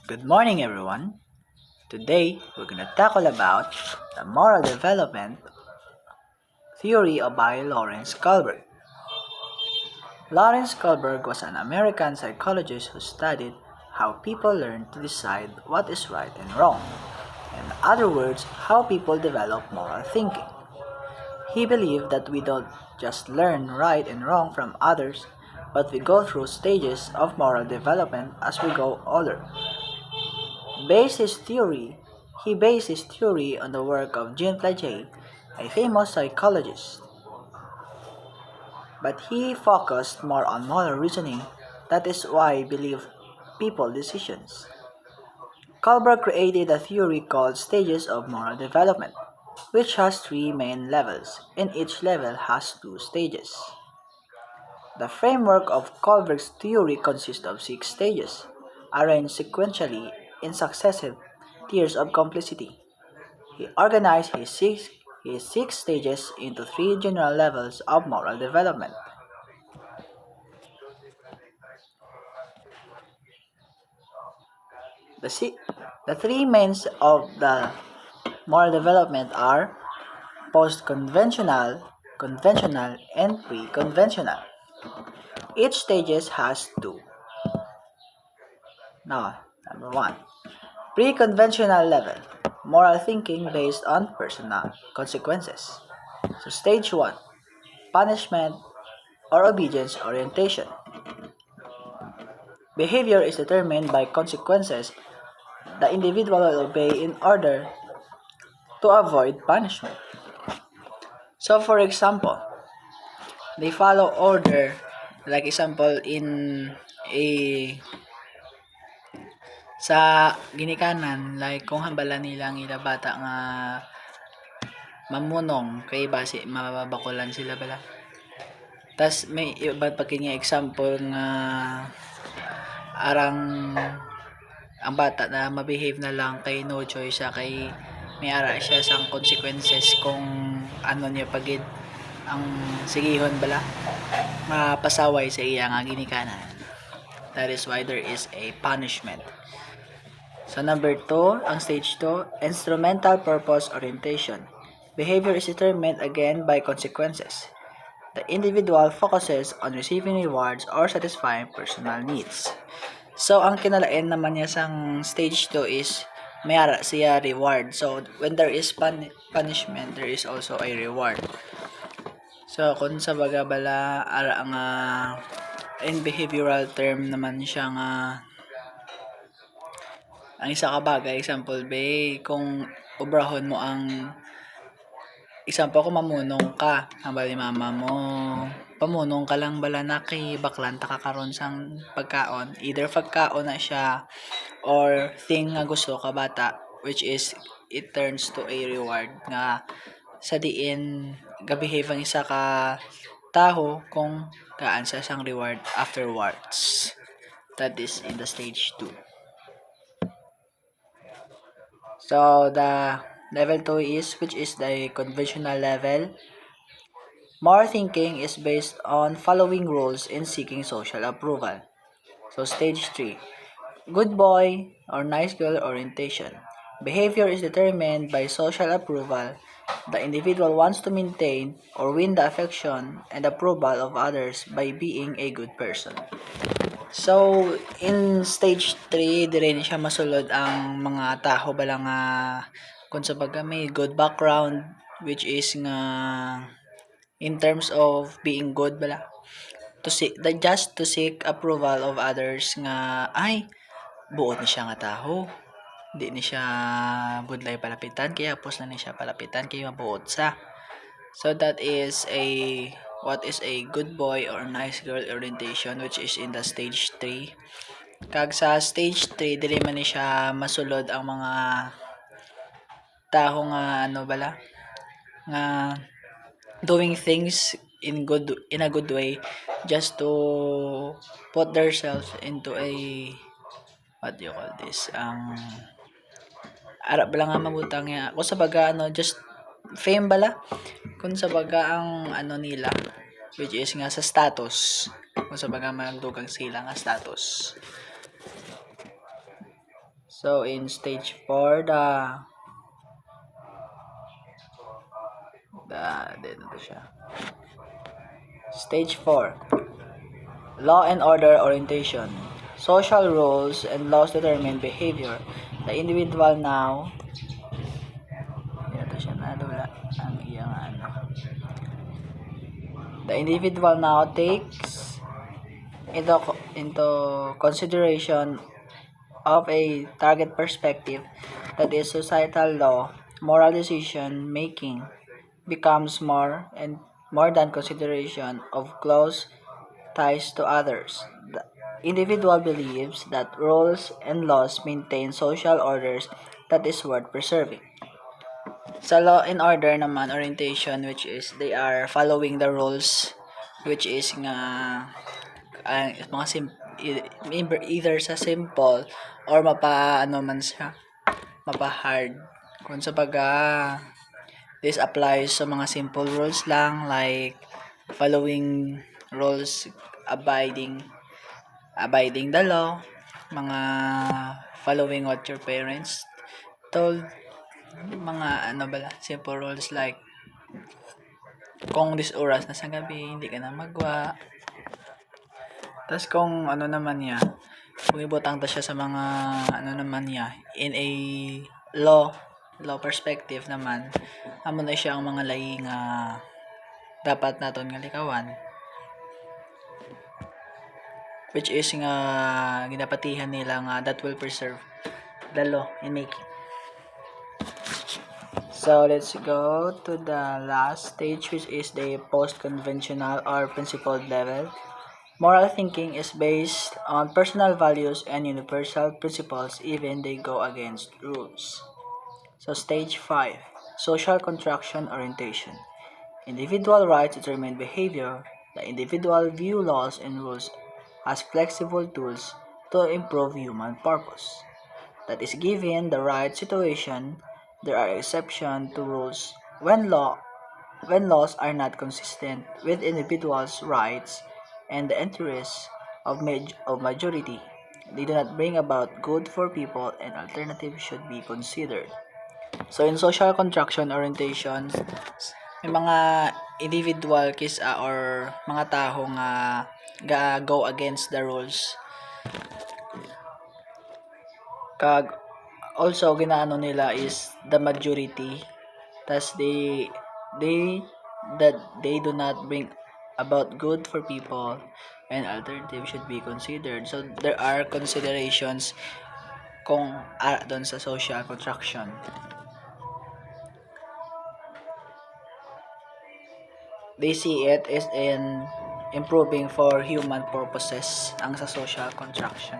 Good morning, everyone. Today, we're going to tackle about the moral development theory by Lawrence Kohlberg. Lawrence Kohlberg was an American psychologist who studied how people learn to decide what is right and wrong. In other words, how people develop moral thinking. He believed that we don't just learn right and wrong from others, but we go through stages of moral development as we go older. Based his theory, he based his theory on the work of Jean Piaget, a famous psychologist, but he focused more on moral reasoning. That is why he believed people decisions. Kohlberg created a theory called stages of moral development, which has three main levels, and each level has two stages. The framework of Kohlberg's theory consists of six stages, arranged sequentially in successive tiers of complexity. He organized his six stages into three general levels of moral development. The, si- the three mains of the moral development are post-conventional, conventional, and pre-conventional. Each stages has two. Now, number one, pre-conventional level, moral thinking based on personal consequences. So stage 1, punishment or obedience orientation. Behavior is determined by consequences the individual will obey in order to avoid punishment. So for example, they follow order, like example in a sa ginikanan, like kung hambala nilang ila bata nga mamunong kay base mababakulan sila bala. Tas may iba pa kini example nga arang ang bata na mabehave na lang kay no choice siya kay may ara siya sang consequences kung ano niya pagid ang sigihon bala mapasaway sa iya nga ginikanan. That is why there is a punishment. So number 2, ang stage 2, instrumental purpose orientation. Behavior is determined again by consequences. The individual focuses on receiving rewards or satisfying personal needs. So, ang kinalain naman niya sang stage 2 is may ara siya reward. So, when there is punishment, there is also a reward. So, kung sa baga bala, ara nga in behavioral term naman siya nga ang isa ka bagay, example, kung obrahon mo ang example, kung mamunong ka, ang bali mama mo, pamunong ka lang bala na kay baklan ta kakaroon sang pagkaon. Either pagkaon na siya or thing nga gusto ka bata, which is it turns to a reward nga sa diin gabehave ang isa ka taho kung kaan sa sang reward afterwards. That is in the stage 2. So the level 2 is, which is the conventional level. Moral thinking is based on following rules and seeking social approval. So stage 3, good boy or nice girl orientation. Behavior is determined by social approval. The individual wants to maintain or win the affection and approval of others by being a good person. So, in stage 3, di rin siya masulod ang mga tao bala nga kung sa baga may good background, which is nga in terms of being good bala just to seek approval of others nga ay buot ni siya nga taho, di ni siya budlay palapitan kaya pos na ni siya palapitan kaya mabuot sa. So that is what is a good boy or nice girl orientation, which is in the stage 3. Kag sa stage 3 dili man ni siya masulod ang mga taho nga ano bala nga doing things in a good way just to put themselves into a what do you call this ara bala nga mabutang ya kung sa baga just fame bala kung sa baga ang ano nila, which is nga sa status, kung sa baga magdugang sila nga status. So in stage 4, dito siya. Stage 4, law and order orientation. Social rules and laws determine behavior. The individual now, dito siya nadula ang iyang ano. The individual now takes into consideration of a target perspective, that is societal law. Moral decision making becomes more than consideration of close ties to others. The individual believes that rules and laws maintain social orders that is worth preserving. Sa law and order naman orientation, which is they are following the rules, which is nga mga either sa simple or mapa ano man siya, mapa hard. Kung sa baga, this applies sa mga simple rules lang, like following rules, abiding the law, mga following what your parents told, mga ano bala, simple rules like kung this oras na sa gabi, hindi ka na magwa. Tapos kung ano naman niya, kung ibutang ta siya sa mga ano naman niya, in a law perspective naman, amo na siya ang mga lahi nga dapat naton nga likawan, which is nga ginapatihan nila nga that will preserve the law in making. So let's go to the last stage, which is the post-conventional or principled level. Moral thinking is based on personal values and universal principles, even they go against rules. So stage 5, social contraction orientation. Individual rights determine behavior. The individual view laws and rules as flexible tools to improve human purpose. That is, given the right situation, there are exceptions to rules when laws are not consistent with individuals' rights and the interests of majority. They do not bring about good for people, and alternatives should be considered. So in social contraction orientations, may mga individual or mga tao nga go against the rules. Kag also ginaano nila is the majority, tas they do not bring about good for people, and alternatives should be considered. So there are considerations kung doon sa social contraction. They see it as in improving for human purposes ang sa social contraction.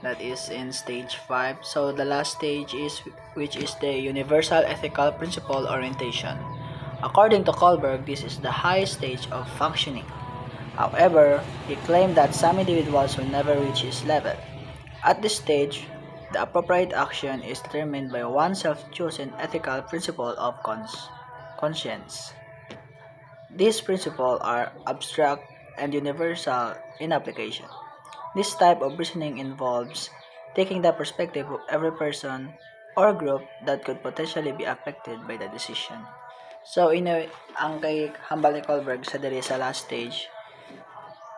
That is in stage 5. So the last stage is which is the universal ethical principle orientation. According to Kohlberg, this is the highest stage of functioning. However, he claimed that some individuals will never reach his level. At this stage, the appropriate action is determined by one's self-chosen ethical principle of conscience. These principles are abstract and universal in application. This type of reasoning involves taking the perspective of every person or group that could potentially be affected by the decision. So, ang kay hambal ni Kohlberg sa diri sa last stage,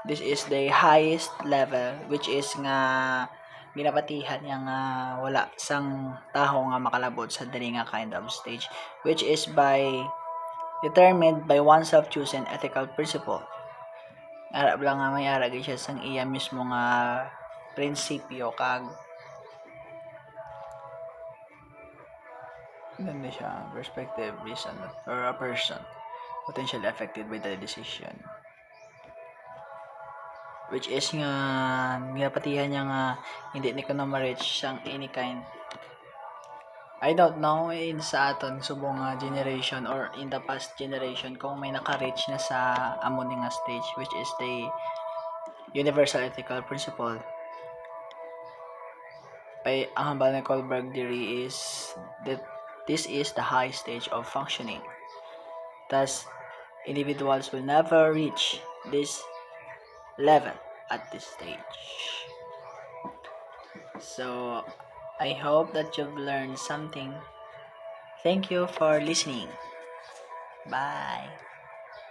this is the highest level, which is nga ginapatihan niya nga wala sang taho nga makalabot sa diri nga kind of stage, which is determined by one's self-chosen ethical principle. Arab lang nga may aragay siya sang iya mismo nga prinsipyo, kag hindi siya perspective reason or a person potentially affected by the decision, which is nga ginapatihan niya nga hindi ni ko na ma-reach sang any kind. I don't know in sa aton subong generation or in the past generation kung may naka-reach na sa amon nga stage, which is the universal ethical principle. Ang hambal ni Kohlberg theory is that this is the high stage of functioning. Thus, individuals will never reach this level at this stage. So, I hope that you've learned something. Thank you for listening. Bye.